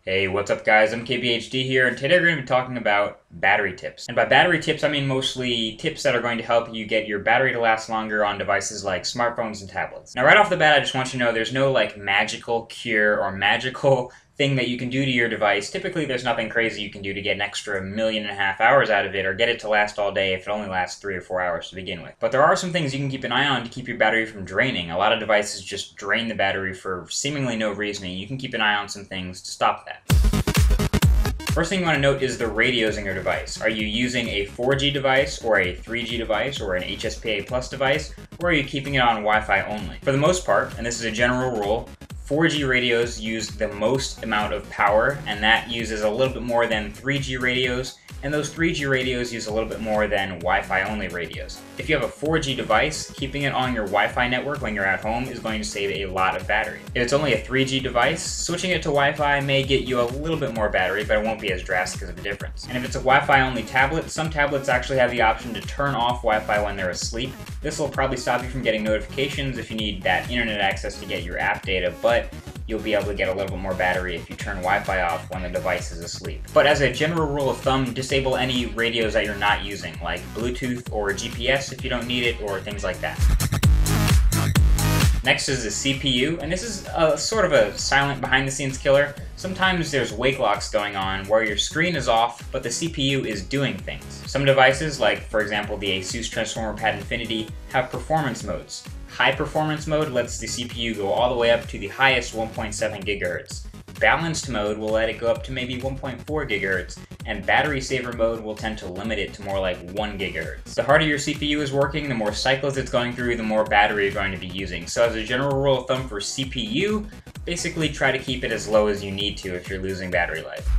Hey, what's up guys? I'm KBHD here, and today we're going to be talking about battery tips. And by battery tips, I mean mostly tips that are going to help you get your battery to last longer on devices like smartphones and tablets. Now right off the bat, I just want you to know there's no like magical cure or magical thing that you can do to your device. Typically there's nothing crazy you can do to get an extra 1.5 million hours out of it or get it to last all day if it only lasts 3 or 4 hours to begin with. But there are some things you can keep an eye on to keep your battery from draining. A lot of devices just drain the battery for seemingly no reason. You can keep an eye on some things to stop that. First thing you want to note is the radios in your device. Are you using a 4G device or a 3G device or an HSPA Plus device, or are you keeping it on Wi-Fi only? For the most part, and this is a general rule, 4G radios use the most amount of power, and that uses a little bit more than 3G radios, and those 3G radios use a little bit more than Wi-Fi only radios. If you have a 4G device, keeping it on your Wi-Fi network when you're at home is going to save a lot of battery. If it's only a 3G device, switching it to Wi-Fi may get you a little bit more battery, but it won't be as drastic of a difference. And if it's a Wi-Fi only tablet, some tablets actually have the option to turn off Wi-Fi when they're asleep. This will probably stop you from getting notifications if you need that internet access to get your app data, but you'll be able to get a little bit more battery if you turn Wi-Fi off when the device is asleep. But as a general rule of thumb, disable any radios that you're not using, like Bluetooth or GPS if you don't need it, or things like that. Next is the CPU, and this is sort of a silent behind-the-scenes killer. Sometimes there's wake locks going on where your screen is off, but the CPU is doing things. Some devices, like for example the Asus Transformer Pad Infinity, have performance modes. High performance mode lets the CPU go all the way up to the highest 1.7 GHz. Balanced mode will let it go up to maybe 1.4 GHz, and battery saver mode will tend to limit it to more like 1 GHz. The harder your CPU is working, the more cycles it's going through, the more battery you're going to be using. So as a general rule of thumb for CPU, basically try to keep it as low as you need to if you're losing battery life.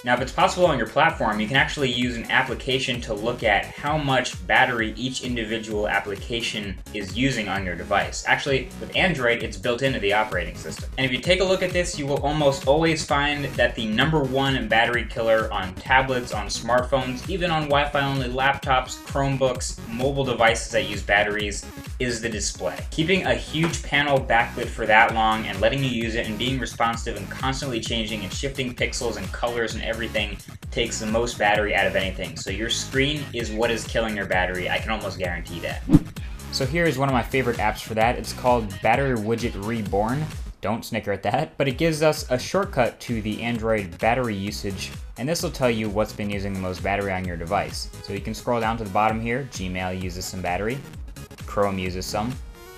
Now, if it's possible on your platform, you can actually use an application to look at how much battery each individual application is using on your device. Actually, with Android, it's built into the operating system. And if you take a look at this, you will almost always find that the #1 battery killer on tablets, on smartphones, even on Wi-Fi only laptops, Chromebooks, mobile devices that use batteries, is the display. Keeping a huge panel backlit for that long and letting you use it and being responsive and constantly changing and shifting pixels and colors and everything takes the most battery out of anything. So your screen is what is killing your battery. I can almost guarantee that. So here is one of my favorite apps for that. It's called Battery Widget Reborn. Don't snicker at that, but it gives us a shortcut to the Android battery usage, and this will tell you what's been using the most battery on your device. So you can scroll down to the bottom here. Gmail uses some battery, Chrome uses some,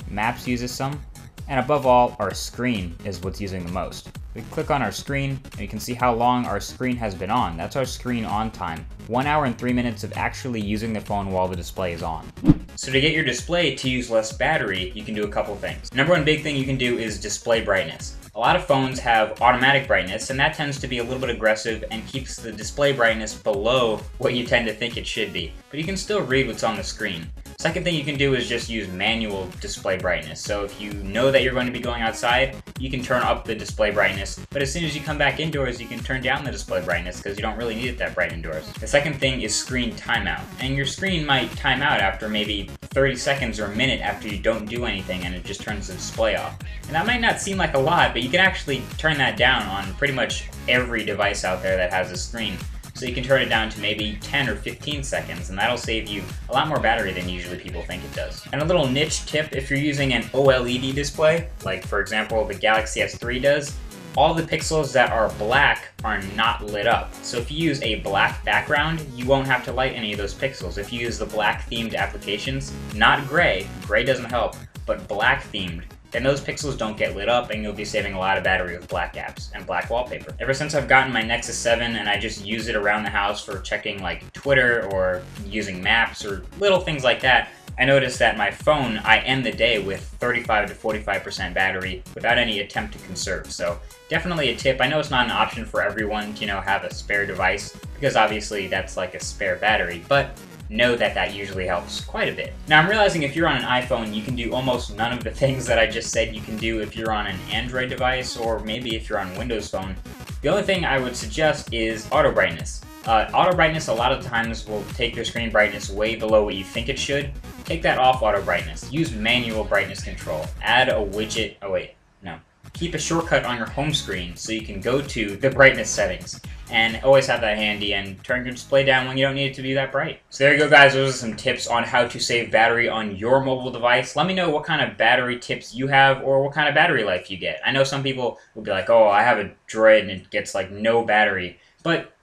Maps uses some, and above all, our screen is what's using the most. We click on our screen, and you can see how long our screen has been on. That's our screen on time. 1 hour and 3 minutes of actually using the phone while the display is on. So to get your display to use less battery, you can do a couple things. #1 big thing you can do is display brightness. A lot of phones have automatic brightness, and that tends to be a little bit aggressive and keeps the display brightness below what you tend to think it should be. But you can still read what's on the screen. Second thing you can do is just use manual display brightness. So if you know that you're going to be going outside, you can turn up the display brightness, but as soon as you come back indoors, you can turn down the display brightness because you don't really need it that bright indoors. The second thing is screen timeout. And your screen might time out after maybe 30 seconds or a minute after you don't do anything and it just turns the display off. And that might not seem like a lot, but you can actually turn that down on pretty much every device out there that has a screen. So you can turn it down to maybe 10 or 15 seconds, and that'll save you a lot more battery than usually people think it does. And a little niche tip, if you're using an OLED display, like for example the Galaxy S3 does, all the pixels that are black are not lit up. So if you use a black background, you won't have to light any of those pixels. If you use the black themed applications, not gray doesn't help, but black themed, then those pixels don't get lit up and you'll be saving a lot of battery with black apps and black wallpaper. Ever since I've gotten my Nexus 7 and I just use it around the house for checking like Twitter or using maps or little things like that, I noticed that my phone, I end the day with 35 to 45% battery without any attempt to conserve. So definitely a tip. I know it's not an option for everyone to, have a spare device because obviously that's like a spare battery, but know that that usually helps quite a bit. Now I'm realizing if you're on an iPhone, you can do almost none of the things that I just said you can do if you're on an Android device or maybe if you're on Windows Phone. The only thing I would suggest is auto brightness. Auto brightness a lot of times will take your screen brightness way below what you think it should. Take that off auto brightness. Use manual brightness control. Add a widget. Oh wait, no. keep a shortcut on your home screen so you can go to the brightness settings and always have that handy and turn your display down when you don't need it to be that bright. So there you go, guys. Those are some tips on how to save battery on your mobile device. Let me know what kind of battery tips you have or what kind of battery life you get. I know some people will be like, oh, I have a Droid and it gets like no battery, but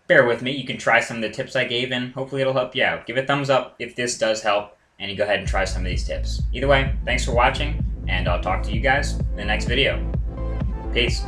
bear with me. You can try some of the tips I gave and hopefully it'll help you out. Give it a thumbs up if this does help and you go ahead and try some of these tips. Either way, thanks for watching and I'll talk to you guys in the next video. Peace.